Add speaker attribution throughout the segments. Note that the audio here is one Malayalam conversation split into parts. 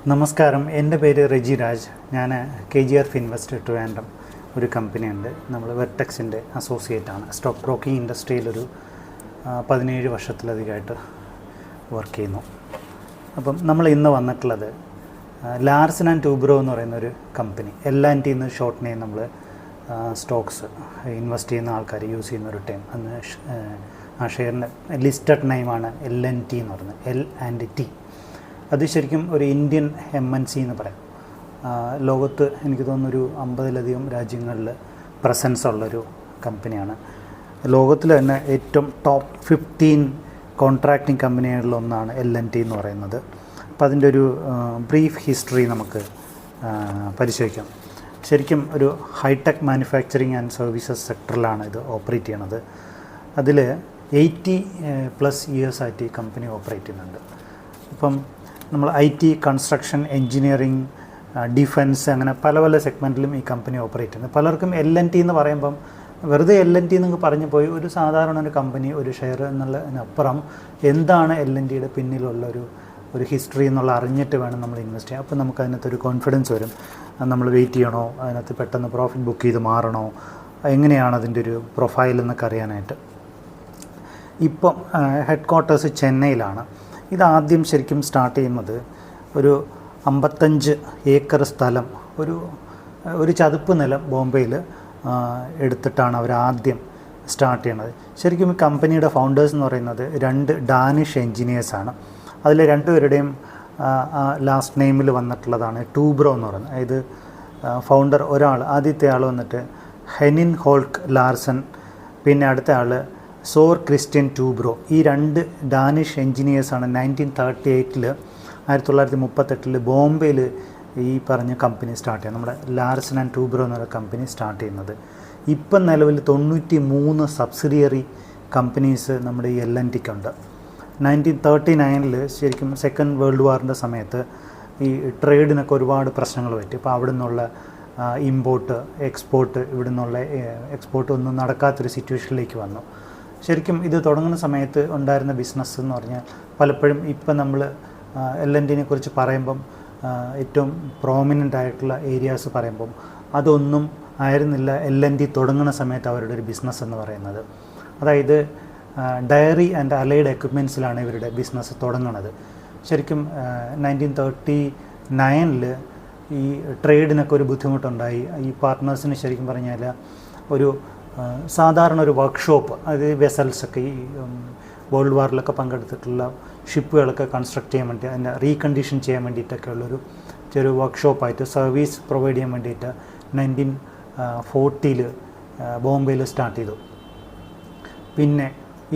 Speaker 1: നമസ്കാരം, എൻ്റെ പേര് റെജി രാജ്. ഞാൻ KGR Finvest ട്രിവാൻഡ്രം ഒരു കമ്പനിയുണ്ട്. നമ്മൾ വെർട്ടെക്സിൻ്റെ അസോസിയേറ്റാണ്. സ്റ്റോക്ക് ബ്രോക്കിംഗ് ഇൻഡസ്ട്രിയിലൊരു 17 വർഷത്തിലധികമായിട്ട് വർക്ക് ചെയ്യുന്നു. അപ്പം നമ്മൾ ഇന്ന് വന്നിട്ടുള്ളത് ലാർസൻ ആൻഡ് ടൂബ്രോ എന്ന് പറയുന്നൊരു കമ്പനി. L&T എന്ന് ഷോർട്ട് നെയിം. നമ്മൾ സ്റ്റോക്സ് ഇൻവെസ്റ്റ് ചെയ്യുന്ന ആൾക്കാർ യൂസ് ചെയ്യുന്നൊരു ടൈം. അന്ന് ആ ഷെയറിൻ്റെ ലിസ്റ്റഡ് നെയിമാണ് L&T എന്ന് പറയുന്നത്. L&T. അത് ശരിക്കും ഒരു ഇന്ത്യൻ MNC എന്ന് പറയാം. ലോകത്ത് എനിക്ക് തോന്നുന്നൊരു 50-ലധികം രാജ്യങ്ങളിൽ പ്രസൻസ് ഉള്ളൊരു കമ്പനിയാണ്. ലോകത്തിൽ തന്നെ ഏറ്റവും ടോപ്പ് 15 കോൺട്രാക്റ്റിംഗ് കമ്പനികളിലൊന്നാണ് L&T എന്ന് പറയുന്നത്. അപ്പോൾ അതിൻ്റെ ഒരു ബ്രീഫ് ഹിസ്റ്ററി നമുക്ക് പരിശോധിക്കാം. ശരിക്കും ഒരു ഹൈടെക് മാനുഫാക്ചറിങ് ആൻഡ് സർവീസസ് സെക്ടറിലാണ് ഇത് ഓപ്പറേറ്റ് ചെയ്യണത്. അതിൽ 80+ ഇയേഴ്സായിട്ട് ഈ കമ്പനി ഓപ്പറേറ്റ് ചെയ്യുന്നുണ്ട്. ഇപ്പം നമ്മൾ IT, കൺസ്ട്രക്ഷൻ, എൻജിനീയറിങ്, ഡിഫൻസ്, അങ്ങനെ പല പല സെഗ്മെൻറ്റിലും ഈ കമ്പനി ഓപ്പറേറ്റ് ചെയ്യുന്നത്. പലർക്കും L&T എന്ന് പറയുമ്പം വെറുതെ L&T എന്നൊക്കെ പറഞ്ഞു പോയി ഒരു സാധാരണ ഒരു കമ്പനി, ഒരു ഷെയർ എന്നുള്ളതിനപ്പുറം എന്താണ് L&Tയുടെ പിന്നിലുള്ള ഒരു ഹിസ്റ്ററി എന്നുള്ള അറിഞ്ഞിട്ട് വേണം നമ്മൾ ഇൻവെസ്റ്റ് ചെയ്യാൻ. അപ്പോൾ നമുക്ക് അതിനകത്തൊരു കോൺഫിഡൻസ് വരും. നമ്മൾ വെയിറ്റ് ചെയ്യണോ, അതിനകത്ത് പെട്ടെന്ന് പ്രോഫിറ്റ് ബുക്ക് ചെയ്ത് മാറണോ, എങ്ങനെയാണ് അതിൻ്റെ ഒരു പ്രൊഫൈൽ എന്നൊക്കെ അറിയാനായിട്ട്. ഇപ്പം ഹെഡ് ക്വാർട്ടേഴ്സ് ചെന്നൈയിലാണ്. ഇതാദ്യം ശരിക്കും സ്റ്റാർട്ട് ചെയ്യുന്നത് ഒരു 55 ഏക്കർ സ്ഥലം, ഒരു ചതുപ്പ് നിലം ബോംബെയിൽ എടുത്തിട്ടാണ് അവർ ആദ്യം സ്റ്റാർട്ട് ചെയ്യണത്. ശരിക്കും ഈ കമ്പനിയുടെ ഫൗണ്ടേഴ്സ് എന്ന് പറയുന്നത് 2 ഡാനിഷ് എൻജിനീയേഴ്സാണ്. അതിൽ 2 പേരുടെയും ലാസ്റ്റ് നെയിമിൽ വന്നിട്ടുള്ളതാണ് ടൂബ്രോ എന്ന് പറയുന്നത്. അതായത് ഫൗണ്ടർ ആദ്യത്തെ ആൾ വന്നിട്ട് ഹെനിൻ ഹോൾക്ക് ലാർസൻ, പിന്നെ അടുത്ത ആൾ സോർ ക്രിസ്ത്യൻ ടൂബ്രോ. ഈ 2 ഡാനിഷ് എൻജിനീയേഴ്സാണ് 1938 ബോംബെയിൽ ഈ പറഞ്ഞ കമ്പനി സ്റ്റാർട്ട് ചെയ്യുന്നത്. നമ്മുടെ ലാർസൻ ആൻഡ് ടൂബ്രോ എന്ന കമ്പനി സ്റ്റാർട്ട് ചെയ്യുന്നത്. ഇപ്പം നിലവിൽ 93 സബ്സിഡിയറി കമ്പനീസ് നമ്മുടെ ഈ L&Tക്കുണ്ട്. 1939 ശരിക്കും സെക്കൻഡ് വേൾഡ് വാറിൻ്റെ സമയത്ത് ഈ ട്രേഡിനൊക്കെ ഒരുപാട് പ്രശ്നങ്ങൾ പറ്റി. അപ്പോൾ അവിടെ നിന്നുള്ള ഇമ്പോർട്ട്, എക്സ്പോർട്ട്, ഇവിടെ നിന്നുള്ള എക്സ്പോർട്ട് ഒന്നും നടക്കാത്തൊരു സിറ്റുവേഷനിലേക്ക് വന്നു. ശരിക്കും ഇത് തുടങ്ങുന്ന സമയത്ത് ഉണ്ടായിരുന്ന ബിസിനസ് എന്ന് പറഞ്ഞാൽ പലപ്പോഴും ഇപ്പം നമ്മൾ L&Tനെ കുറിച്ച് പറയുമ്പം ഏറ്റവും പ്രോമിനൻ്റ് ആയിട്ടുള്ള ഏരിയാസ് പറയുമ്പം അതൊന്നും ആയിരുന്നില്ല L&T തുടങ്ങുന്ന സമയത്ത് അവരുടെ ഒരു ബിസിനസ് എന്ന് പറയുന്നത്. അതായത് ഡയറി ആൻഡ് അലൈഡ് എക്യുപ്മെൻറ്റ്സിലാണ് ഇവരുടെ ബിസിനസ് തുടങ്ങുന്നത്. ശരിക്കും 1939 ഈ ട്രേഡിനൊക്കെ ഒരു ബുദ്ധിമുട്ടുണ്ടായി. ഈ പാർട്ട്നേഴ്സിന് ശരിക്കും പറഞ്ഞാൽ ഒരു സാധാരണ ഒരു വർക്ക്ഷോപ്പ്, അതായത് വെസൽസൊക്കെ ഈ വേൾഡ് വാറിലൊക്കെ പങ്കെടുത്തിട്ടുള്ള ഷിപ്പുകളൊക്കെ കൺസ്ട്രക്ട് ചെയ്യാൻ വേണ്ടി, അതിൻ്റെ റീകണ്ടീഷൻ ചെയ്യാൻ വേണ്ടിയിട്ടൊക്കെ ഉള്ളൊരു ചെറിയ വർക്ക്ഷോപ്പായിട്ട് സർവീസ് പ്രൊവൈഡ് ചെയ്യാൻ വേണ്ടിയിട്ട് 1940 ബോംബെയിൽ സ്റ്റാർട്ട് ചെയ്തു. പിന്നെ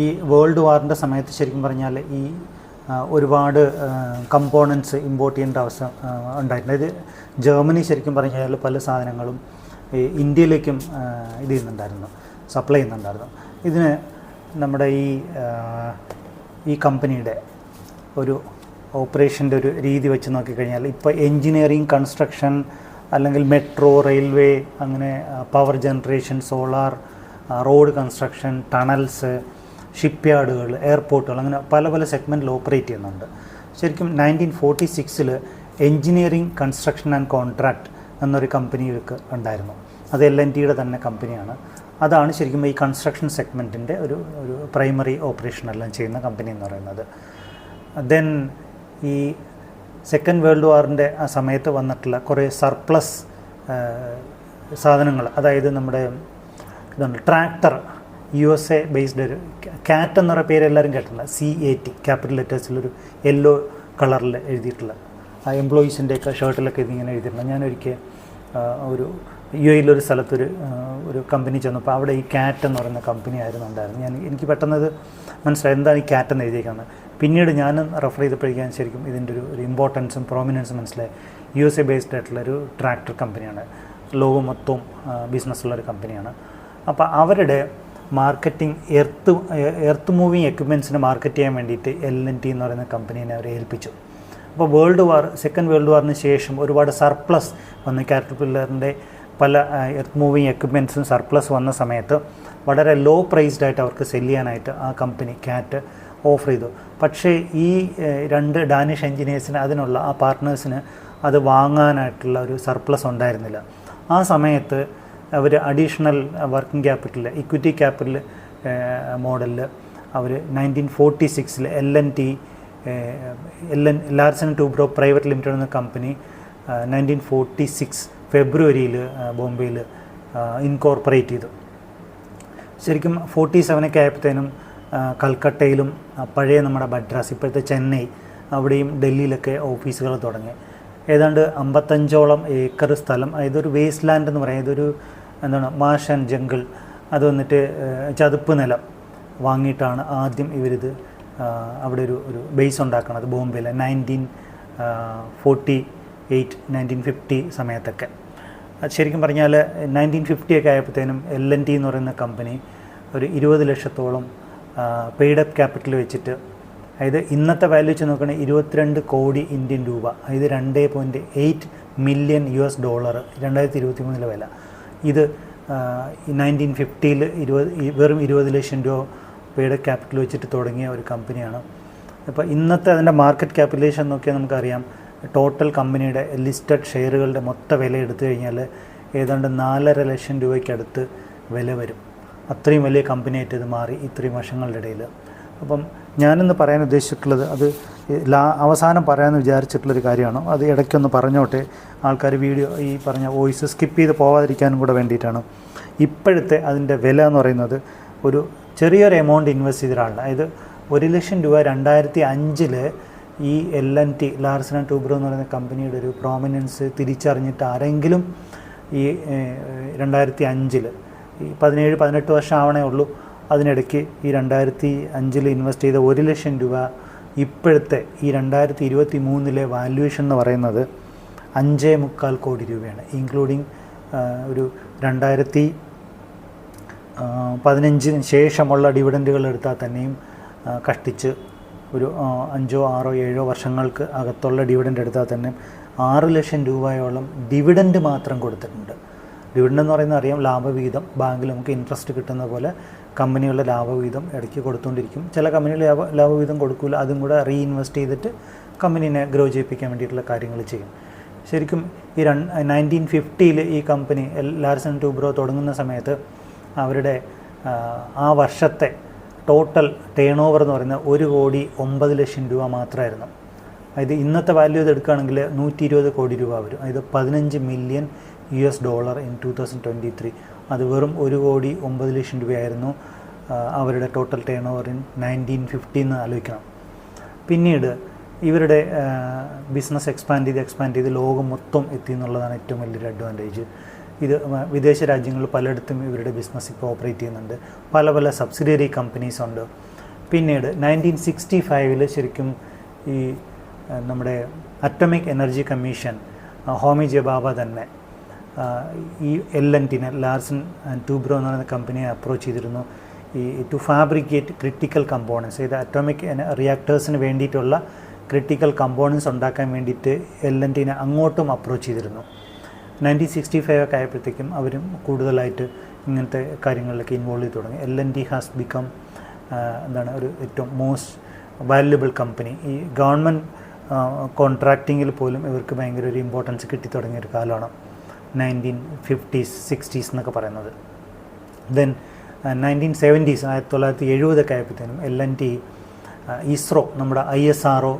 Speaker 1: ഈ വേൾഡ് വാറിൻ്റെ സമയത്ത് ശരിക്കും പറഞ്ഞാൽ ഈ ഒരുപാട് കമ്പോണൻസ് ഇമ്പോർട്ട് ചെയ്യേണ്ട അവസ്ഥ ഉണ്ടായിട്ടുണ്ട്. അതായത് ജർമ്മനി ശരിക്കും പറഞ്ഞാൽ പല സാധനങ്ങളും ഇന്ത്യയിലേക്കും ഇത് ചെയ്യുന്നുണ്ടായിരുന്നു, സപ്ലൈ ചെയ്യുന്നുണ്ടായിരുന്നു. ഇതിന് നമ്മുടെ ഈ കമ്പനിയുടെ ഒരു ഓപ്പറേഷൻ്റെ ഒരു രീതി വെച്ച് നോക്കിക്കഴിഞ്ഞാൽ ഇപ്പോൾ എൻജിനീയറിങ്, കൺസ്ട്രക്ഷൻ, അല്ലെങ്കിൽ മെട്രോ, റെയിൽവേ, അങ്ങനെ power generation, solar, road construction, tunnels, ship യാർഡുകൾ, എയർപോർട്ടുകൾ, അങ്ങനെ പല പല സെഗ്മെൻറ്റിൽ ഓപ്പറേറ്റ് ചെയ്യുന്നുണ്ട്. ശരിക്കും 1946 എൻജിനീയറിങ്, കൺസ്ട്രക്ഷൻ ആൻഡ് കോൺട്രാക്ട് എന്നൊരു കമ്പനിയൊക്കെ ഉണ്ടായിരുന്നു. അത് L&Tയുടെ തന്നെ കമ്പനിയാണ്. അതാണ് ശരിക്കും ഈ കൺസ്ട്രക്ഷൻ സെഗ്മെൻറ്റിൻ്റെ ഒരു പ്രൈമറി ഓപ്പറേഷൻ എല്ലാം ചെയ്യുന്ന കമ്പനി എന്ന് പറയുന്നത്. ദെൻ ഈ സെക്കൻഡ് വേൾഡ് വാറിൻ്റെ ആ സമയത്ത് വന്നിട്ടുള്ള കുറേ സർപ്ലസ് സാധനങ്ങൾ, അതായത് നമ്മുടെ ഇതുണ്ട് ട്രാക്ടർ, USA ബേസ്ഡ് ഒരു കാറ്റ് എന്ന പേര് എല്ലാവരും കേട്ടിട്ടുള്ള, CAT ക്യാപിറ്റൽ ലെറ്റേഴ്സിലൊരു യെല്ലോ കളറിൽ എഴുതിയിട്ടുള്ള ആ എംപ്ലോയീസിൻ്റെയൊക്കെ ഷർട്ടിലൊക്കെ ഇതിങ്ങനെ എഴുതിയിട്ടുണ്ട്. ഞാനൊരിക്കൽ ഒരു UAE ഒരു സ്ഥലത്തൊരു കമ്പനി ചെന്നപ്പോൾ അവിടെ ഈ കാറ്റ് എന്ന് പറയുന്ന കമ്പനി ആയിരുന്നു ഉണ്ടായിരുന്നു. എനിക്ക് പെട്ടെന്ന് മനസ്സിലായി എന്താണ് ഈ കാറ്റ് എന്ന് എഴുതിയിരിക്കുന്നത്. പിന്നീട് ഞാൻ റെഫർ ചെയ്തപ്പോഴേക്കാൻ ശരിക്കും ഇതിൻ്റെ ഒരു ഇമ്പോർട്ടൻസും പ്രോമിനൻസും മനസ്സിലായി. USA ബേസ്ഡ് ആയിട്ടുള്ളൊരു ട്രാക്ടർ കമ്പനിയാണ്, ലോകം മൊത്തവും ബിസിനസ്സുള്ളൊരു കമ്പനിയാണ്. അപ്പോൾ അവരുടെ മാർക്കറ്റിംഗ്, എർത്ത് മൂവിങ് എക്യുപ്മെൻറ്റ്സിനെ മാർക്കറ്റ് ചെയ്യാൻ വേണ്ടിയിട്ട് L&T എന്ന് പറയുന്ന കമ്പനീനെ അവരെ ഏൽപ്പിച്ചു. അപ്പോൾ സെക്കൻഡ് വേൾഡ് വാറിന് ശേഷം ഒരുപാട് സർപ്ലസ് വന്ന് കാറ്റർപില്ലറിൻ്റെ പല എർത്ത് മൂവിങ് എക്യുപ്മെൻറ്റ്സും സർപ്ലസ് വന്ന സമയത്ത് വളരെ ലോ പ്രൈസ്ഡ് ആയിട്ട് അവർക്ക് സെല് ചെയ്യാനായിട്ട് ആ കമ്പനി കാറ്റ് ഓഫർ ചെയ്തു. പക്ഷേ ഈ 2 ഡാനിഷ് എൻജിനീയേഴ്സിന് അതിനുള്ള ആ പാർട്ട്നേഴ്സിന് അത് വാങ്ങാനായിട്ടുള്ള ഒരു സർപ്ലസ് ഉണ്ടായിരുന്നില്ല. ആ സമയത്ത് അവർ additional working capital, equity capital മോഡലിൽ അവർ 1946 Larsen and Toubro private limited എന്ന കമ്പനി 1946 ഫെബ്രുവരിയിൽ ബോംബെയിൽ ഇൻകോർപ്പറേറ്റ് ചെയ്തു. ശരിക്കും 47 ആയപ്പോഴത്തേനും കൽക്കട്ടയിലും പഴയ നമ്മുടെ മദ്രാസ്, ഇപ്പോഴത്തെ ചെന്നൈ, അവിടെയും ഡൽഹിയിലൊക്കെ ഓഫീസുകൾ തുടങ്ങി. ഏതാണ്ട് 55ഓളം ഏക്കർ സ്ഥലം, അതൊരു വേസ്റ്റ് ലാൻഡ് എന്ന് പറയും, ഇതൊരു മാഷ് ആൻഡ് ജംഗിൾ, അത് വന്നിട്ട് ചതുപ്പ് നിലം വാങ്ങിയിട്ടാണ് ആദ്യം ഇവരിത് അവിടെ ഒരു ബേസ് ഉണ്ടാക്കുന്നത് ബോംബെയിൽ 1948 1950 സമയത്തൊക്കെ. ശരിക്കും പറഞ്ഞാൽ 1950 ആയപ്പോഴത്തേനും L&T എന്ന് പറയുന്ന കമ്പനി ഒരു 20 ലക്ഷത്തോളം പെയ്ഡ് അപ്പ് ക്യാപിറ്റൽ വെച്ചിട്ട്, അതായത് ഇന്നത്തെ വാല്യൂ വെച്ച് നോക്കുകയാണെങ്കിൽ 22 കോടി ഇന്ത്യൻ രൂപ, അതായത് $2.8 മില്യൺ $2023 വില. ഇത് 1950 വെറും 20 ലക്ഷം രൂപ പെയ്ഡ് ക്യാപിറ്റൽ വെച്ചിട്ട് തുടങ്ങിയ ഒരു കമ്പനിയാണ്. അപ്പോൾ ഇന്നത്തെ അതിൻ്റെ മാർക്കറ്റ് ക്യാപിറ്റലൈസേഷൻ നോക്കിയാൽ നമുക്കറിയാം, ടോട്ടൽ കമ്പനിയുടെ ലിസ്റ്റഡ് ഷെയറുകളുടെ മൊത്ത വില എടുത്തു കഴിഞ്ഞാൽ ഏതാണ്ട് 4.5 ലക്ഷം രൂപയ്ക്കടുത്ത് വില വരും. അത്രയും വലിയ കമ്പനിയായിട്ട് ഇത് മാറി ഇത്രയും വർഷങ്ങളുടെ ഇടയിൽ. അപ്പം ഞാനിന്ന് പറയാൻ ഉദ്ദേശിച്ചിട്ടുള്ളത്, അത് അവസാനം പറയാമെന്ന് വിചാരിച്ചിട്ടുള്ളൊരു കാര്യമാണ്. അത് ഇടയ്ക്കൊന്ന് പറഞ്ഞോട്ടെ, ആൾക്കാർ വീഡിയോ ഈ പറഞ്ഞ വോയിസ് സ്കിപ്പ് ചെയ്ത് പോകാതിരിക്കാനും കൂടെ വേണ്ടിയിട്ടാണ്. ഇപ്പോഴത്തെ അതിൻ്റെ വില എന്ന് പറയുന്നത് ഒരു ചെറിയൊരു എമൗണ്ട് ഇൻവെസ്റ്റ് ചെയ്ത ഒരാളാണ്. അതായത് 1 ലക്ഷം രൂപ 2005 ഈ L&T ലാർസൻ ആൻഡ് ടൂബ്രോ എന്ന് പറയുന്ന കമ്പനിയുടെ ഒരു പ്രോമിനൻസ് തിരിച്ചറിഞ്ഞിട്ട് ആരെങ്കിലും ഈ 2005 ഈ 17-18 വർഷം ആവണേ ഉള്ളൂ, അതിനിടയ്ക്ക് ഈ 2005 ഇൻവെസ്റ്റ് ചെയ്ത 1 ലക്ഷം രൂപ ഇപ്പോഴത്തെ ഈ 2023 വാല്യുവേഷൻ എന്ന് പറയുന്നത് 5.25 കോടി രൂപയാണ്. ഇൻക്ലൂഡിങ് ഒരു 2015 ശേഷമുള്ള ഡിവിഡൻറ്റുകൾ എടുത്താൽ തന്നെയും കഷ്ടിച്ച് ഒരു 5, 6, 7 വർഷങ്ങൾക്ക് അകത്തുള്ള ഡിവിഡൻറ്റ് എടുത്താൽ തന്നെ 6 ലക്ഷം രൂപയോളം ഡിവിഡൻറ്റ് മാത്രം കൊടുത്തിട്ടുണ്ട്. ഡിവിഡൻറ്റ് എന്ന് പറയുന്നത് അറിയാം, ലാഭവിഹിതം. ബാങ്കിൽ നമുക്ക് ഇൻട്രസ്റ്റ് കിട്ടുന്ന പോലെ കമ്പനികളുടെ ലാഭവിഹിതം ഇടയ്ക്ക് കൊടുത്തുകൊണ്ടിരിക്കും. ചില കമ്പനികൾ ലാഭവിഹിതം കൊടുക്കില്ല, അതും കൂടെ റീഇൻവെസ്റ്റ് ചെയ്തിട്ട് കമ്പനീനെ ഗ്രോ ചെയ്യിപ്പിക്കാൻ വേണ്ടിയിട്ടുള്ള കാര്യങ്ങൾ ചെയ്യും. ശരിക്കും ഈ 1950 ഈ കമ്പനി ലാർസൻ ആൻഡ് ടൂബ്രോ തുടങ്ങുന്ന സമയത്ത് അവരുടെ ആ വർഷത്തെ ടോട്ടൽ ടേൺ ഓവർ എന്ന് പറയുന്നത് 1.9 ലക്ഷം രൂപ മാത്രമായിരുന്നു. അതായത് ഇന്നത്തെ വാല്യൂ ഇത് എടുക്കുകയാണെങ്കിൽ 120 കോടി രൂപ വരും. അതായത് $15 മില്യൺ in 2023. അത് വെറും 1.9 ലക്ഷം രൂപയായിരുന്നു അവരുടെ ടോട്ടൽ ടേൺ ഓവർ ഇൻ 1950 എന്ന് ആലോചിക്കണം. പിന്നീട് ഇവരുടെ ബിസിനസ് എക്സ്പാൻഡ് ചെയ്ത് ലോകം മൊത്തം എത്തി എന്നുള്ളതാണ് ഏറ്റവും വലിയൊരു അഡ്വാൻറ്റേജ്. ഇത് വിദേശ രാജ്യങ്ങളിൽ പലയിടത്തും ഇവരുടെ ബിസിനസ് ഇപ്പോൾ ഓപ്പറേറ്റ് ചെയ്യുന്നുണ്ട്. പല സബ്സിഡിയറി കമ്പനീസ് ഉണ്ട്. പിന്നീട് 1965 ശരിക്കും ഈ നമ്മുടെ atomic energy commission Homi J Bhabha തന്നെ ഈ L&Tനെ ലാർസൻ ആൻഡ് ടൂബ്രോ എന്ന് പറയുന്ന കമ്പനിയെ അപ്രോച്ച് ചെയ്തിരുന്നു ഈ ടു ഫാബ്രിക്കേറ്റ് ക്രിട്ടിക്കൽ കമ്പോണൻസ്. ഇത് അറ്റോമിക് റിയാക്ടേഴ്സിന് വേണ്ടിയിട്ടുള്ള ക്രിട്ടിക്കൽ കമ്പോണൻസ് ഉണ്ടാക്കാൻ വേണ്ടിയിട്ട് L&Tനെ അങ്ങോട്ടും അപ്രോച്ച് ചെയ്തിരുന്നു. 1965 ആയപ്പോഴത്തേക്കും അവരും കൂടുതലായിട്ട് ഇങ്ങനത്തെ കാര്യങ്ങളിലൊക്കെ ഇൻവോൾവ് ചെയ്ത് തുടങ്ങി. L&T ഹാസ് ബിക്കം ഒരു ഏറ്റവും മോസ്റ്റ് വാല്യുബിൾ കമ്പനി. ഈ ഗവൺമെൻറ് കോൺട്രാക്റ്റിങ്ങിൽ പോലും ഇവർക്ക് ഭയങ്കര ഒരു ഇമ്പോർട്ടൻസ് കിട്ടി തുടങ്ങിയൊരു കാലമാണ് 1950s 60s എന്നൊക്കെ പറയുന്നത്. ദെൻ 1970s 1970 ആയപ്പോഴത്തേനും L&T ഇസ്രോ നമ്മുടെ ISRO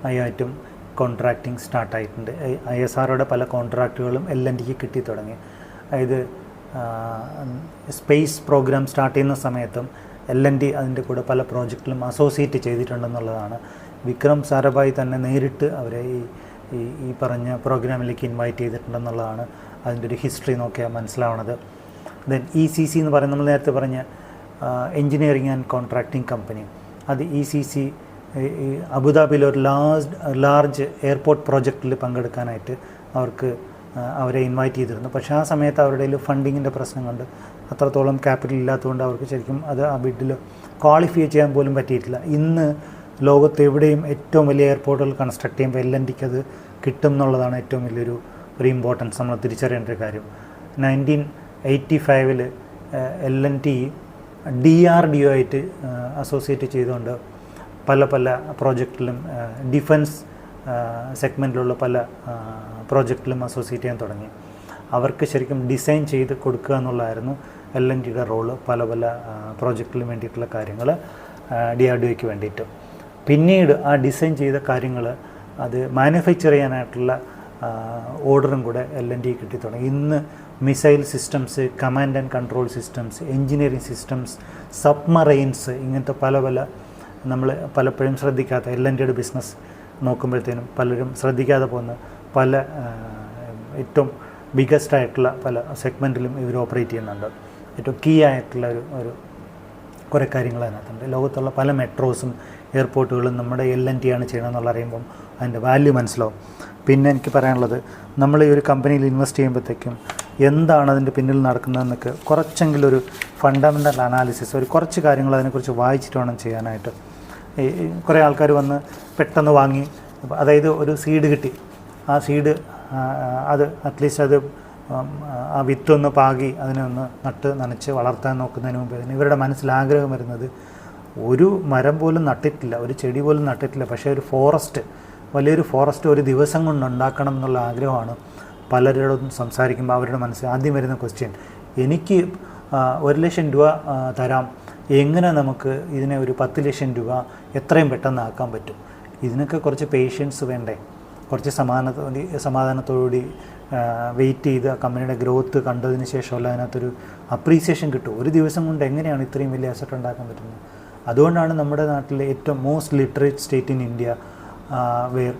Speaker 1: ആയിട്ടും കോൺട്രാക്റ്റിംഗ് സ്റ്റാർട്ടായിട്ടുണ്ട്. ISROയുടെ പല കോൺട്രാക്റ്റുകളും L&Tക്ക് കിട്ടി തുടങ്ങി. അതായത് സ്പേസ് പ്രോഗ്രാം സ്റ്റാർട്ട് ചെയ്യുന്ന സമയത്തും L&T അതിൻ്റെ കൂടെ പല പ്രോജക്റ്റിലും അസോസിയേറ്റ് ചെയ്തിട്ടുണ്ടെന്നുള്ളതാണ്. വിക്രം സാരാഭായ് തന്നെ നേരിട്ട് അവരെ ഈ പറഞ്ഞ പ്രോഗ്രാമിലേക്ക് ഇൻവൈറ്റ് ചെയ്തിട്ടുണ്ടെന്നുള്ളതാണ് അതിൻ്റെ ഒരു ഹിസ്റ്ററി നോക്കിയാൽ മനസ്സിലാവണത്. ദെൻ ECC എന്ന് പറയുന്നത് നമ്മൾ നേരത്തെ പറഞ്ഞ എൻജിനീയറിംഗ് ആൻഡ് കോൺട്രാക്റ്റിംഗ് കമ്പനി, അത് ECC അബുദാബിയിൽ ഒരു ലാർജ് എയർപോർട്ട് പ്രോജക്റ്റിൽ പങ്കെടുക്കാനായിട്ട് അവരെ ഇൻവൈറ്റ് ചെയ്തിരുന്നു. പക്ഷേ ആ സമയത്ത് അവരുടെ ഫണ്ടിങ്ങിൻ്റെ പ്രശ്നം കൊണ്ട് അത്രത്തോളം ക്യാപിറ്റൽ ഇല്ലാത്തതുകൊണ്ട് അവർക്ക് ശരിക്കും ആ ബിഡിൽ ക്വാളിഫൈ ചെയ്യാൻ പോലും പറ്റിയിട്ടില്ല. ഇന്ന് ലോകത്ത് എവിടെയും ഏറ്റവും വലിയ എയർപോർട്ടുകൾ കൺസ്ട്രക്ട് ചെയ്യുമ്പോൾ L&Tക്ക് അത് കിട്ടും എന്നുള്ളതാണ് ഏറ്റവും വലിയൊരു ഇമ്പോർട്ടൻസ് നമ്മൾ തിരിച്ചറിയേണ്ട ഒരു കാര്യം. 1985 L&T DRDO ആയിട്ട് അസോസിയേറ്റ് ചെയ്തുകൊണ്ട് പല പല പ്രോജക്റ്റിലും ഡിഫൻസ് സെഗ്മെൻറ്റിലുള്ള പല പ്രോജക്റ്റിലും അസോസിയേറ്റ് ചെയ്യാൻ തുടങ്ങി. അവർക്ക് ശരിക്കും ഡിസൈൻ ചെയ്ത് കൊടുക്കുക എന്നുള്ളതായിരുന്നു L&Tയുടെ റോള്. പല പല പ്രോജക്റ്റിലും വേണ്ടിയിട്ടുള്ള കാര്യങ്ങൾ DRDOയ്ക്ക് വേണ്ടിയിട്ട്. പിന്നീട് ആ ഡിസൈൻ ചെയ്ത കാര്യങ്ങൾ അത് മാനുഫാക്ചർ ചെയ്യാനായിട്ടുള്ള ഓർഡറും കൂടെ L&T കിട്ടി തുടങ്ങി. ഇന്ന് missile systems, command and control systems, engineering systems, submarines, ഇങ്ങനത്തെ പല പല നമ്മൾ പലപ്പോഴും ശ്രദ്ധിക്കാത്ത L&Tയുടെ ബിസിനസ് നോക്കുമ്പോഴത്തേനും പലരും ശ്രദ്ധിക്കാതെ പോകുന്ന പല ഏറ്റവും ബിഗസ്റ്റ് ആയിട്ടുള്ള പല സെഗ്മെൻറ്റിലും ഇവർ ഓപ്പറേറ്റ് ചെയ്യുന്നുണ്ട്. ഏറ്റവും കീ ആയിട്ടുള്ള ഒരു കുറേ കാര്യങ്ങൾ അതിനകത്തുണ്ട്. ലോകത്തുള്ള പല മെട്രോസും എയർപോർട്ടുകളും നമ്മുടെ L&T ആണ് ചെയ്യണമെന്നുള്ള അറിയുമ്പം അതിൻ്റെ വാല്യൂ മനസ്സിലാവും. പിന്നെ എനിക്ക് പറയാനുള്ളത്, നമ്മൾ ഈ ഒരു കമ്പനിയിൽ ഇൻവെസ്റ്റ് ചെയ്യുമ്പോഴത്തേക്കും എന്താണ് അതിൻ്റെ പിന്നിൽ നടക്കുന്നതെന്നൊക്കെ കുറച്ചെങ്കിലും ഒരു ഫണ്ടമെൻ്റൽ അനാലിസിസ്, ഒരു കുറച്ച് കാര്യങ്ങൾ അതിനെക്കുറിച്ച് വായിച്ചിട്ട് വേണം ചെയ്യാനായിട്ട്. കുറേ ആൾക്കാർ വന്ന് പെട്ടെന്ന് വാങ്ങി, അതായത് ഒരു സീഡ് കിട്ടി, ആ സീഡ് അത് അറ്റ്ലീസ്റ്റ് അത് ആ വിത്തൊന്ന് പാകി അതിനെ ഒന്ന് നട്ട് നനച്ച് വളർത്താൻ നോക്കുന്നതിന് മുമ്പ് ഇവരുടെ മനസ്സിൽ ആഗ്രഹം വരുന്നത് ഒരു മരം പോലും നട്ടിട്ടില്ല, ഒരു ചെടി പോലും നട്ടിട്ടില്ല, പക്ഷേ ഒരു ഫോറസ്റ്റ്, വലിയൊരു ഫോറസ്റ്റ് ഒരു ദിവസം കൊണ്ട് ഉണ്ടാക്കണം എന്നുള്ള ആഗ്രഹമാണ്. പലരോടും സംസാരിക്കുമ്പോൾ അവരുടെ മനസ്സിൽ ആദ്യം വരുന്ന ക്വസ്റ്റ്യൻ, എനിക്ക് 1 ലക്ഷം രൂപ തരാം, എങ്ങനെ നമുക്ക് ഇതിനെ ഒരു 10 ലക്ഷം രൂപ എത്രയും പെട്ടെന്ന് ആക്കാൻ പറ്റും? ഇതിനൊക്കെ കുറച്ച് പേഷ്യൻസ് വേണ്ടേ, കുറച്ച് സമാധാനത്തോടുകൂടി വെയിറ്റ് ചെയ്ത് ആ കമ്പനിയുടെ ഗ്രോത്ത് കണ്ടതിന് ശേഷമല്ല അതിനകത്തൊരു അപ്രീസിയേഷൻ കിട്ടും. ഒരു ദിവസം കൊണ്ട് എങ്ങനെയാണ് ഇത്രയും വലിയ അസറ്റ് ഉണ്ടാക്കാൻ പറ്റുന്നത്? അതുകൊണ്ടാണ് നമ്മുടെ നാട്ടിലെ ഏറ്റവും most literate state in India where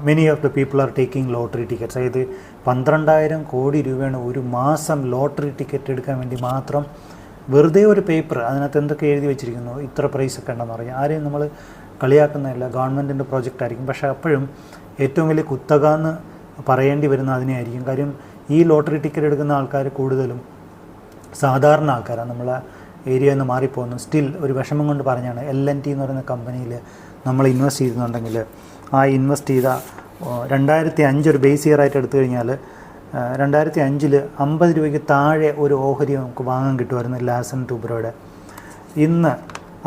Speaker 1: many of the people are taking lottery tickets. അതായത് 12,000 കോടി രൂപയാണ് ഒരു മാസം ലോട്ടറി ടിക്കറ്റ് എടുക്കാൻ വേണ്ടി മാത്രം. വെറുതെ ഒരു പേപ്പർ അതിനകത്ത് എന്തൊക്കെ എഴുതി വെച്ചിരിക്കുന്നു, ഇത്ര പ്രൈസൊക്കെ ഉണ്ടെന്ന് പറഞ്ഞാൽ ആരെയും നമ്മൾ കളിയാക്കുന്നതല്ല, ഗവൺമെൻറ്റിൻ്റെ പ്രോജക്റ്റ് ആയിരിക്കും. പക്ഷേ അപ്പോഴും ഏറ്റവും വലിയ കുത്തക എന്ന് പറയേണ്ടി വരുന്ന അതിനെയായിരിക്കും. കാര്യം ഈ ലോട്ടറി ടിക്കറ്റ് എടുക്കുന്ന ആൾക്കാർ കൂടുതലും സാധാരണ ആൾക്കാരാണ്, നമ്മളെ ഏരിയയിൽ നിന്ന് മാറിപ്പോകുന്നു. സ്റ്റിൽ ഒരു വിഷമം കൊണ്ട് പറഞ്ഞാണ്, L&T എന്ന് പറയുന്ന കമ്പനിയിൽ നമ്മൾ ഇൻവെസ്റ്റ് ചെയ്യുന്നുണ്ടെങ്കിൽ ആ ഇൻവെസ്റ്റ് ചെയ്ത 2005 ഒരു ബേസ് ഇയർ ആയിട്ട് എടുത്തു കഴിഞ്ഞാൽ 2005 50 രൂപയ്ക്ക് താഴെ ഒരു ഓഹരി നമുക്ക് വാങ്ങാൻ കിട്ടുമായിരുന്നു ലാസൻ ടൂബ്രോയുടെ. ഇന്ന്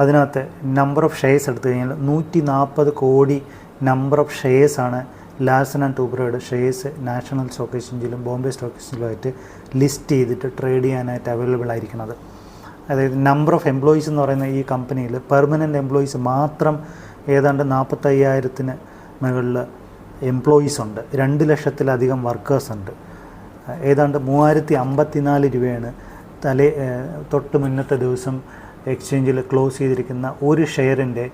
Speaker 1: അതിനകത്ത് നമ്പർ ഓഫ് ഷെയർസ് എടുത്തു കഴിഞ്ഞാൽ 140 കോടി നമ്പർ ഓഫ് ഷെയർസാണ് ലാസൻ ആൻഡ് ടൂബ്രോയുടെ ഷെയർസ് നാഷണൽ സ്റ്റോക്ക് എക്സ്ചേഞ്ചിലും ബോംബെ സ്റ്റോക്ക് എക്സ്ചേഞ്ചിലുമായിട്ട് ലിസ്റ്റ് ചെയ്തിട്ട് ട്രേഡ് ചെയ്യാനായിട്ട് അവൈലബിൾ ആയിരിക്കുന്നത്. അതായത് നമ്പർ ഓഫ് എംപ്ലോയീസ് എന്ന് പറയുന്ന ഈ കമ്പനിയിൽ പെർമനൻറ്റ് എംപ്ലോയീസ് മാത്രം ഏതാണ്ട് 45,000 മുകളിൽ എംപ്ലോയീസ് ഉണ്ട്. 2 ലക്ഷത്തിലധികം വർക്കേഴ്സ് ഉണ്ട്. ഏതാണ്ട് 3,054 രൂപയാണ് തൊട്ട് മുന്നത്തെ ദിവസം എക്സ്ചേഞ്ചിൽ ക്ലോസ് ചെയ്തിരിക്കുന്ന ഒരു ഷെയറിൻ്റെ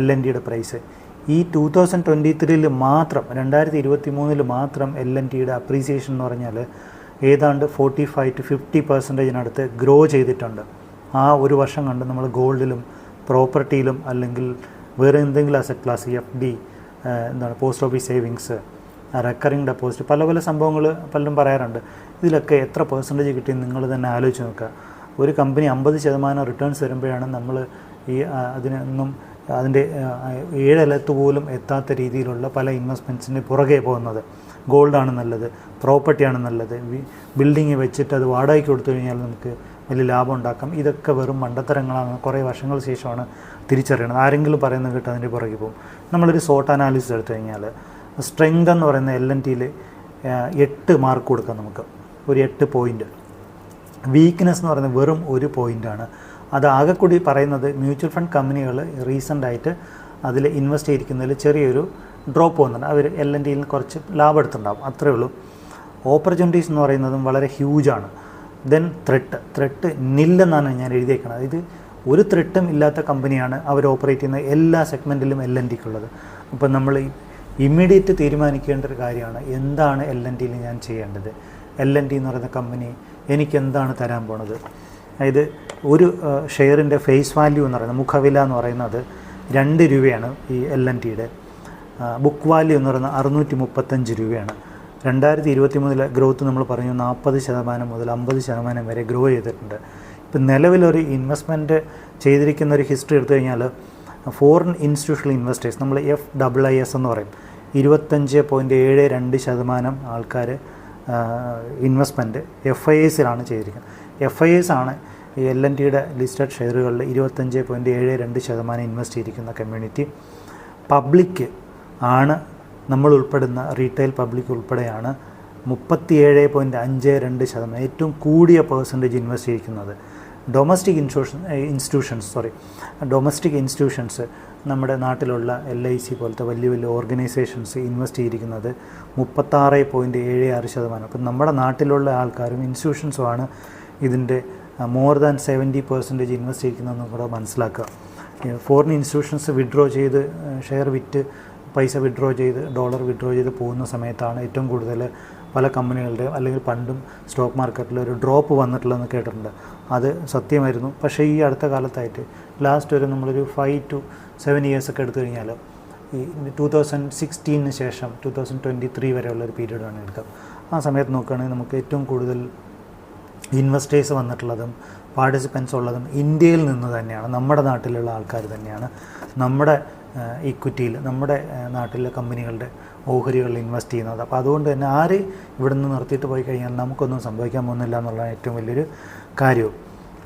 Speaker 1: L&Tയുടെ പ്രൈസ്. ഈ 2023 മാത്രം 2023 മാത്രം L&Tയുടെ അപ്രീസിയേഷൻ എന്ന് പറഞ്ഞാൽ ഏതാണ്ട് 45 to 50% ഗ്രോ ചെയ്തിട്ടുണ്ട്. ആ ഒരു വർഷം കണ്ട് നമ്മൾ ഗോൾഡിലും പ്രോപ്പർട്ടിയിലും അല്ലെങ്കിൽ വേറെ എന്തെങ്കിലും asset class, FD, post office savings, recurring deposit, പല പല സംഭവങ്ങൾ പലരും പറയാറുണ്ട്. ഇതിലൊക്കെ എത്ര പെർസെൻറ്റേജ് കിട്ടിയെന്ന് നിങ്ങൾ തന്നെ ആലോചിച്ച് നോക്കുക. ഒരു കമ്പനി 50% റിട്ടേൺസ് വരുമ്പോഴാണ് നമ്മൾ ഈ അതിനൊന്നും അതിൻ്റെ 7 ഇലത്ത് പോലും എത്താത്ത രീതിയിലുള്ള പല ഇൻവെസ്റ്റ്മെൻറ്റ്സിന് പുറകെ പോകുന്നത്. ഗോൾഡാണ് നല്ലത്, പ്രോപ്പർട്ടിയാണ് നല്ലത്, ബിൽഡിങ് വെച്ചിട്ട് അത് വാടകയ്ക്ക് കൊടുത്തു കഴിഞ്ഞാൽ നമുക്ക് വലിയ ലാഭം ഉണ്ടാക്കാം. ഇതൊക്കെ വെറും മണ്ടത്തരങ്ങളാണ്. കുറേ വർഷങ്ങൾക്ക് ശേഷമാണ് തിരിച്ചറിയണത്. ആരെങ്കിലും പറയുന്നത് കേട്ട് അതിൻ്റെ പുറകെ പോകും. നമ്മളൊരു സോട്ട് അനാലിസിസ് എടുത്തു കഴിഞ്ഞാൽ സ്ട്രെങ്ത് എന്ന് പറയുന്ന L&Tയിൽ 8 മാർക്ക് കൊടുക്കാം നമുക്ക്, ഒരു 8 പോയിൻ്റ്. വീക്ക്നെസ് എന്ന് പറയുന്നത് വെറും 1 പോയിൻ്റാണ്. അത് ആകെ കൂടി പറയുന്നത് മ്യൂച്വൽ ഫണ്ട് കമ്പനികൾ റീസെൻ്റായിട്ട് അതിൽ ഇൻവെസ്റ്റ് ചെയ്തിരിക്കുന്നതിൽ ചെറിയൊരു ഡ്രോപ്പ് വന്നിട്ടുണ്ട്. അവർ L&Tയിൽ നിന്ന് കുറച്ച് ലാഭം എടുത്തിട്ടുണ്ടാകും, അത്രയേ ഉള്ളൂ. ഓപ്പർച്യൂണിറ്റീസ് എന്ന് പറയുന്നതും വളരെ ഹ്യൂജാണ്. ദെൻ ത്രെട്ട് നില്ലെന്നാണ് ഞാൻ എഴുതിയേക്കുന്നത്. ഇത് ഒരു ത്രെട്ടും ഇല്ലാത്ത കമ്പനിയാണ് അവർ ഓപ്പറേറ്റ് ചെയ്യുന്ന എല്ലാ സെഗ്മെൻറ്റിലും L&Tക്കുള്ളത്. അപ്പം നമ്മൾ ഇമ്മീഡിയറ്റ് തീരുമാനിക്കേണ്ട ഒരു കാര്യമാണ്, എന്താണ് L&Tയിൽ ഞാൻ ചെയ്യേണ്ടത്? L&T എന്ന് പറയുന്ന കമ്പനി എനിക്ക് എന്താണ് തരാൻ പോണത്? അതായത് ഒരു ഷെയറിൻ്റെ ഫേസ് വാല്യൂ എന്ന് പറയുന്നത്, മുഖവില എന്ന് പറയുന്നത് 2 രൂപയാണ്. ഈ L&Tയുടെ ബുക്ക് വാല്യൂ എന്ന് പറയുന്നത് 635 രൂപയാണ്. 2023 ഗ്രോത്ത് നമ്മൾ പറഞ്ഞു 40% മുതൽ 50% വരെ ഗ്രോ ചെയ്തിട്ടുണ്ട്. ഇപ്പം നിലവിലൊരു ഇൻവെസ്റ്റ്മെൻറ്റ് ചെയ്തിരിക്കുന്ന ഒരു ഹിസ്റ്ററി എടുത്തു കഴിഞ്ഞാൽ ഫോറിൻ ഇൻസ്റ്റിറ്റ്യൂഷണൽ ഇൻവെസ്റ്റേഴ്സ്, നമ്മൾ FIIS എന്ന് പറയും, 25.72% ആൾക്കാർ ഇൻവെസ്റ്റ്മെൻറ്റ് FIISലാണ് ചെയ്തിരിക്കുന്നത്. FIIS ആണ് ഈ LNTയുടെ ലിസ്റ്റഡ് ഷെയറുകളിൽ 25.72% ഇൻവെസ്റ്റ് ചെയ്തിരിക്കുന്ന കമ്മ്യൂണിറ്റി പബ്ലിക് ആണ്. നമ്മൾ ഉൾപ്പെടുന്ന റീറ്റെയിൽ പബ്ലിക് ഉൾപ്പെടെയാണ് 37.52% ഏറ്റവും കൂടിയ പെർസെൻറ്റേജ് ഇൻവെസ്റ്റ് ചെയ്തിരിക്കുന്നത്. ഡൊമസ്റ്റിക് ഇൻസ്റ്റിറ്റ്യൂഷൻസ് നമ്മുടെ നാട്ടിലുള്ള LIC പോലത്തെ വലിയ വലിയ ഓർഗനൈസേഷൻസ് ഇൻവെസ്റ്റ് ചെയ്തിരിക്കുന്നത് 36.76%. അപ്പം നമ്മുടെ നാട്ടിലുള്ള ആൾക്കാരും ഇൻസ്റ്റിറ്റ്യൂഷൻസുമാണ് ഇതിൻ്റെ മോർ ദാൻ 70% ഇൻവെസ്റ്റ് ചെയ്തിരിക്കുന്നതെന്ന് കൂടെ മനസ്സിലാക്കുക. ഫോറിൻ ഇൻസ്റ്റിറ്റ്യൂഷൻസ് വിഡ്രോ ചെയ്ത് ഷെയർ വിറ്റ് പൈസ വിഡ്രോ ചെയ്ത് ഡോളർ വിഡ്രോ ചെയ്ത് പോകുന്ന സമയത്താണ് ഏറ്റവും കൂടുതൽ പല കമ്പനികളുടെയും അല്ലെങ്കിൽ പണ്ടും സ്റ്റോക്ക് മാർക്കറ്റിൽ ഒരു ഡ്രോപ്പ് വന്നിട്ടുള്ളതെന്ന് കേട്ടിട്ടുണ്ട്. അത് സത്യമായിരുന്നു. പക്ഷേ ഈ അടുത്ത കാലത്തായിട്ട് ലാസ്റ്റ് ഒരു നമ്മളൊരു 5 to 7 years ഒക്കെ എടുത്തു കഴിഞ്ഞാൽ ഈ 2016 ശേഷം 2023 വരെയുള്ള ഒരു പീരീഡ് വേണം എടുക്കാം. ആ സമയത്ത് നോക്കുകയാണെങ്കിൽ നമുക്ക് ഏറ്റവും കൂടുതൽ ഇൻവെസ്റ്റേഴ്സ് വന്നിട്ടുള്ളതും പാർട്ടിസിപ്പൻസ് ഉള്ളതും ഇന്ത്യയിൽ നിന്ന് തന്നെയാണ്, നമ്മുടെ നാട്ടിലുള്ള ആൾക്കാർ തന്നെയാണ്. നമ്മുടെ ഇക്വിറ്റിയിൽ നമ്മുടെ നാട്ടിലെ കമ്പനികളുടെ ഓഹരികളിൽ ഇൻവെസ്റ്റ് ചെയ്യുന്നത്. അപ്പോൾ അതുകൊണ്ട് തന്നെ ആര് ഇവിടെ നിന്ന് നിർത്തിയിട്ട് പോയി കഴിഞ്ഞാൽ നമുക്കൊന്നും സംഭവിക്കാൻ പോകുന്നില്ല എന്നുള്ളതാണ് ഏറ്റവും വലിയൊരു കാര്യവും.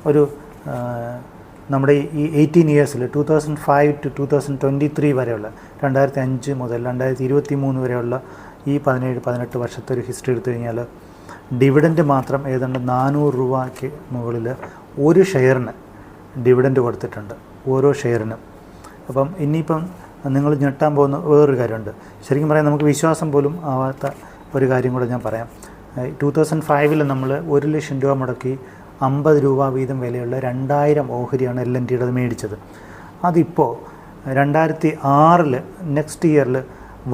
Speaker 1: ഒരു നമ്മുടെ ഈ 18 yearsൽ 2005 to 2023 വരെയുള്ള 2005 മുതൽ 2023 വരെയുള്ള ഈ 17-18 വർഷത്തെ ഒരു ഹിസ്റ്ററി എടുത്തു കഴിഞ്ഞാൽ ഡിവിഡൻഡ് മാത്രം ഏതാണ്ട് 400 രൂപയ്ക്ക് മുകളിൽ ഒരു ഷെയറിന് ഡിവിഡൻഡ് കൊടുത്തിട്ടുണ്ട്, ഓരോ ഷെയറിനും. അപ്പം ഇനിയിപ്പം നിങ്ങൾ ഞെട്ടാൻ പോകുന്ന വേറൊരു കാര്യമുണ്ട്. ശരിക്കും പറയാൻ നമുക്ക് വിശ്വാസം പോലും ആവാത്ത ഒരു കാര്യം കൂടെ ഞാൻ പറയാം. 2005 നമ്മൾ 1 ലക്ഷം രൂപ മുടക്കി 50 രൂപ വീതം വിലയുള്ള 2000 ഓഹരിയാണ് LNTയുടെ മേടിച്ചത്. അതിപ്പോൾ 2006 നെക്സ്റ്റ് ഇയറിൽ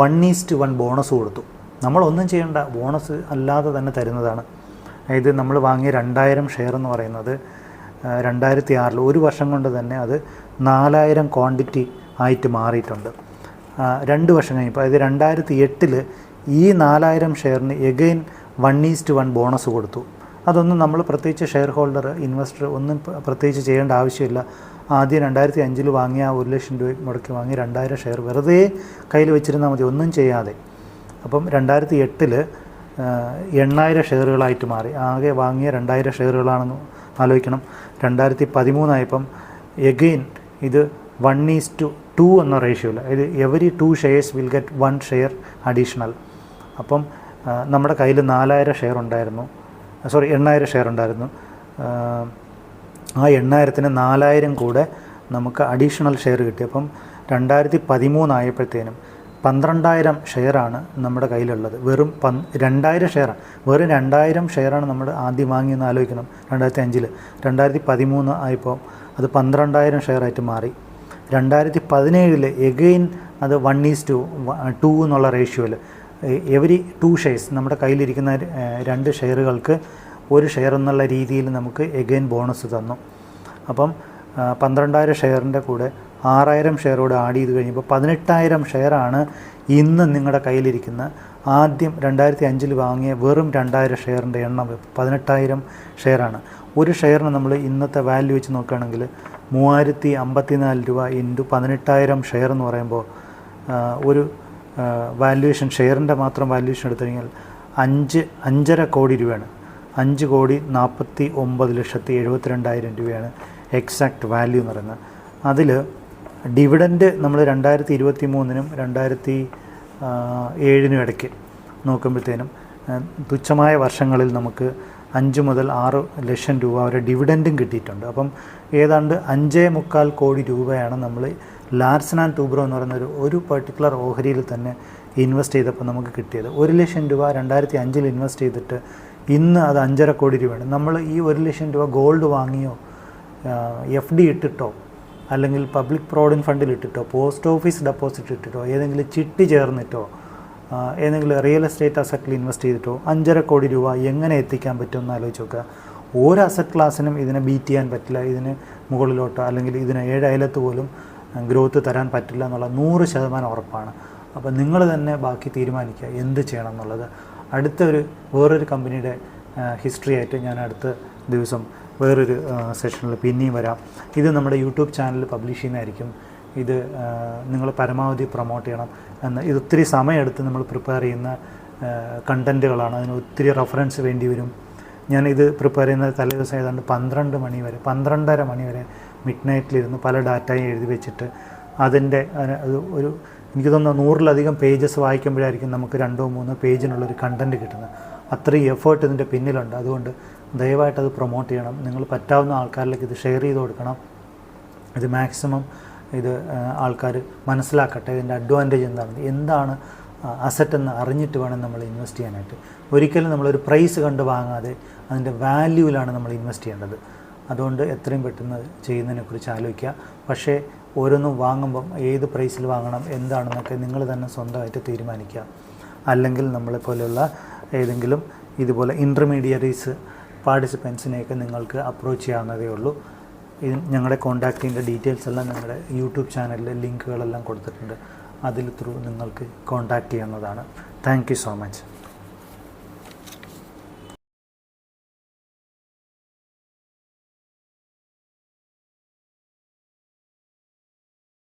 Speaker 1: 1:1 ബോണസ് കൊടുത്തു. നമ്മളൊന്നും ചെയ്യേണ്ട, ബോണസ് അല്ലാതെ തന്നെ തരുന്നതാണ്. അതായത് നമ്മൾ വാങ്ങിയ 2000 ഷെയർ എന്ന് പറയുന്നത് 2006 ഒരു വർഷം കൊണ്ട് തന്നെ അത് 4000 ക്വാണ്ടിറ്റി ആയിട്ട് മാറിയിട്ടുണ്ട്. 2 വർഷം കഴിഞ്ഞപ്പോൾ, അതായത് 2008 ഈ 4000 ഷെയറിന് എഗെയിൻ 1:1 ബോണസ് കൊടുത്തു. അതൊന്നും നമ്മൾ പ്രത്യേകിച്ച് ഷെയർ ഹോൾഡർ ഇൻവെസ്റ്റർ ഒന്നും പ്രത്യേകിച്ച് ചെയ്യേണ്ട ആവശ്യമില്ല. ആദ്യം 2005 വാങ്ങിയ 1 ലക്ഷം രൂപ മുടക്കി വാങ്ങിയ 2000 ഷെയർ വെറുതെ കയ്യിൽ വെച്ചിരുന്നാൽ മതി, ഒന്നും ചെയ്യാതെ. അപ്പം 2008 8000 ഷെയറുകളായിട്ട് മാറി. ആകെ വാങ്ങിയ 2000 ഷെയറുകളാണെന്ന് ആലോചിക്കണം. 2013 ആയപ്പം എഗെയിൻ ഇത് 1:2 എന്ന റേഷ്യോയിൽ, അതായത് every 2 shares will get 1 share additional. അപ്പം നമ്മുടെ കയ്യിൽ 8000 ഷെയർ ഉണ്ടായിരുന്നു. ആ 8000-ന് 4000 കൂടെ നമുക്ക് അഡീഷണൽ ഷെയർ കിട്ടി. അപ്പം 2013 ആയപ്പോഴത്തേനും 12000 ഷെയറാണ് നമ്മുടെ കയ്യിലുള്ളത്. വെറും 2000 ഷെയറാണ്, വെറും 2000 ഷെയറാണ് നമ്മൾ ആദ്യം വാങ്ങിയെന്ന് ആലോചിക്കണം. 2005 2013 ആയപ്പോൾ അത് 12000 ഷെയറായിട്ട് മാറി. 2017 എഗെയിൻ അത് 1:2 എന്നുള്ള റേഷ്യോയിൽ എവരി 2 shares നമ്മുടെ കയ്യിലിരിക്കുന്ന 2 ഷെയറുകൾക്ക് 1 ഷെയർ എന്നുള്ള രീതിയിൽ നമുക്ക് എഗെയിൻ ബോണസ് തന്നു. അപ്പം 12000 ഷെയറിൻ്റെ കൂടെ 6000 ഷെയറോട് ആഡ് ചെയ്ത് കഴിയുമ്പോൾ 18000 ഷെയറാണ് ഇന്ന് നിങ്ങളുടെ കയ്യിലിരിക്കുന്ന. ആദ്യം 2005 വാങ്ങിയ വെറും 2000 ഷെയറിൻ്റെ എണ്ണം 18000 ഷെയറാണ്. ഒരു ഷെയറിന് നമ്മൾ ഇന്നത്തെ വാല്യൂ വെച്ച് നോക്കുകയാണെങ്കിൽ 3054 രൂപ ഇൻറ്റു 18000 ഷെയർ എന്ന് പറയുമ്പോൾ ഒരു വാല്യുവേഷൻ, ഷെയറിൻ്റെ മാത്രം വാല്യുവേഷൻ എടുത്തു കഴിഞ്ഞാൽ 5.5 കോടി രൂപയാണ്. 5,49,72,000 രൂപയാണ് എക്സാക്റ്റ് വാല്യൂ എന്ന് പറയുന്നത്. അതിൽ ഡിവിഡൻഡ് നമ്മൾ 2023-നും 2007-നും ഇടയ്ക്ക് നോക്കുമ്പോഴത്തേനും തുച്ഛമായ വർഷങ്ങളിൽ നമുക്ക് 5 മുതൽ 6 ലക്ഷം രൂപ വരെ ഡിവിഡൻഡും കിട്ടിയിട്ടുണ്ട്. അപ്പം ഏതാണ്ട് 5.25 കോടി രൂപയാണ് നമ്മൾ ലാർസൻ ആൻഡ് ടൂബ്രോ എന്ന് പറയുന്ന ഒരു പർട്ടിക്കുലർ ഓഹരിയിൽ തന്നെ ഇൻവെസ്റ്റ് ചെയ്തപ്പോൾ നമുക്ക് കിട്ടിയത്. 1 ലക്ഷം രൂപ 2005 ഇൻവെസ്റ്റ് ചെയ്തിട്ട് ഇന്ന് അത് 5.5 കോടി രൂപയാണ്. നമ്മൾ ഈ 1 ലക്ഷം രൂപ ഗോൾഡ് വാങ്ങിയോ, FD ഇട്ടിട്ടോ, അല്ലെങ്കിൽ പബ്ലിക് പ്രോവിഡൻറ്റ് ഫണ്ടിൽ ഇട്ടിട്ടോ, പോസ്റ്റ് ഓഫീസ് ഡെപ്പോസിറ്റ് ഇട്ടിട്ടോ, ഏതെങ്കിലും ചിട്ടി ചേർന്നിട്ടോ, ഏതെങ്കിലും റിയൽ എസ്റ്റേറ്റ് അസറ്റിൽ ഇൻവെസ്റ്റ് ചെയ്തിട്ടോ 5.5 കോടി രൂപ എങ്ങനെ എത്തിക്കാൻ പറ്റുമെന്ന് ആലോചിച്ച് നോക്കുക. ഒരു അസറ്റ് ക്ലാസ്സിനും ഇതിനെ ബീറ്റ് ചെയ്യാൻ പറ്റില്ല, ഇതിന് മുകളിലോട്ടോ അല്ലെങ്കിൽ ഇതിന് 7 അയലത്ത് പോലും ഗ്രോത്ത് തരാൻ പറ്റില്ല എന്നുള്ള 100% ഉറപ്പാണ്. അപ്പോൾ നിങ്ങൾ തന്നെ ബാക്കി തീരുമാനിക്കുക എന്ത് ചെയ്യണം എന്നുള്ളത്. വേറൊരു കമ്പനിയുടെ ഹിസ്റ്ററി ആയിട്ട് ഞാൻ അടുത്ത ദിവസം വേറൊരു സെഷനിൽ പിന്നെയും വരാം. ഇത് നമ്മുടെ യൂട്യൂബ് ചാനലിൽ പബ്ലിഷ് ചെയ്യുന്നതായിരിക്കും. ഇത് നിങ്ങൾ പരമാവധി പ്രൊമോട്ട് ചെയ്യണം ഇത് ഒത്തിരി സമയമെടുത്ത് നമ്മൾ പ്രിപ്പയർ ചെയ്യുന്ന കണ്ടൻറ്റുകളാണ്. അതിന് ഒത്തിരി റെഫറൻസ് വേണ്ടി വരും. ഞാനിത് പ്രിപ്പയർ ചെയ്യുന്നത് തലേദിവസം ഏതാണ്ട് 12:30 മണി വരെ മിഡ് നൈറ്റിലിരുന്ന് പല ഡാറ്റയും എഴുതി വെച്ചിട്ട് അതിൻ്റെ അത് ഒരു എനിക്ക് തോന്നുന്നു 100-ലധികം പേജസ് വായിക്കുമ്പോഴായിരിക്കും നമുക്ക് 2-3 പേജിനുള്ളൊരു കണ്ടൻറ്റ് കിട്ടുന്നത്. അത്രയും എഫേർട്ട് ഇതിൻ്റെ പിന്നിലുണ്ട്. അതുകൊണ്ട് ദയവായിട്ടത് പ്രൊമോട്ട് ചെയ്യണം. നിങ്ങൾ പറ്റാവുന്ന ആൾക്കാരിലേക്ക് ഇത് ഷെയർ ചെയ്ത് കൊടുക്കണം. ഇത് മാക്സിമം ഇത് ആൾക്കാർ മനസ്സിലാക്കട്ടെ. ഇതിൻ്റെ അഡ്വാൻറ്റേജ് എന്താണ് അസറ്റ് എന്ന് അറിഞ്ഞിട്ട് വേണം നമ്മൾ ഇൻവെസ്റ്റ് ചെയ്യാനായിട്ട്. ഒരിക്കലും നമ്മളൊരു പ്രൈസ് കണ്ട് വാങ്ങാതെ അതിൻ്റെ വാല്യൂവിലാണ് നമ്മൾ ഇൻവെസ്റ്റ് ചെയ്യേണ്ടത്. അതുകൊണ്ട് എത്രയും പെട്ടെന്ന് ചെയ്യുന്നതിനെക്കുറിച്ച് ആലോചിക്കുക. പക്ഷേ ഓരോന്നും വാങ്ങുമ്പം ഏത് പ്രൈസിൽ വാങ്ങണം എന്താണെന്നൊക്കെ നിങ്ങൾ തന്നെ സ്വന്തമായിട്ട് തീരുമാനിക്കുക. അല്ലെങ്കിൽ നമ്മളെപ്പോലെയുള്ള ഏതെങ്കിലും ഇതുപോലെ ഇൻ്റർമീഡിയറീസ് പാർട്ടിസിപ്പൻസിനെയൊക്കെ നിങ്ങൾക്ക് അപ്രോച്ച് ചെയ്യാവുന്നതേ ഉള്ളൂ. ഞങ്ങളുടെ കോൺടാക്റ്റിൻ്റെ ഡീറ്റെയിൽസ് എല്ലാം ഞങ്ങളുടെ യൂട്യൂബ് ചാനലിൽ ലിങ്കുകളെല്ലാം കൊടുത്തിട്ടുണ്ട്. അതിൽ ത്രൂ നിങ്ങൾക്ക് കോൺടാക്റ്റ് ചെയ്യാവുന്നതാണ്. Thank you so much.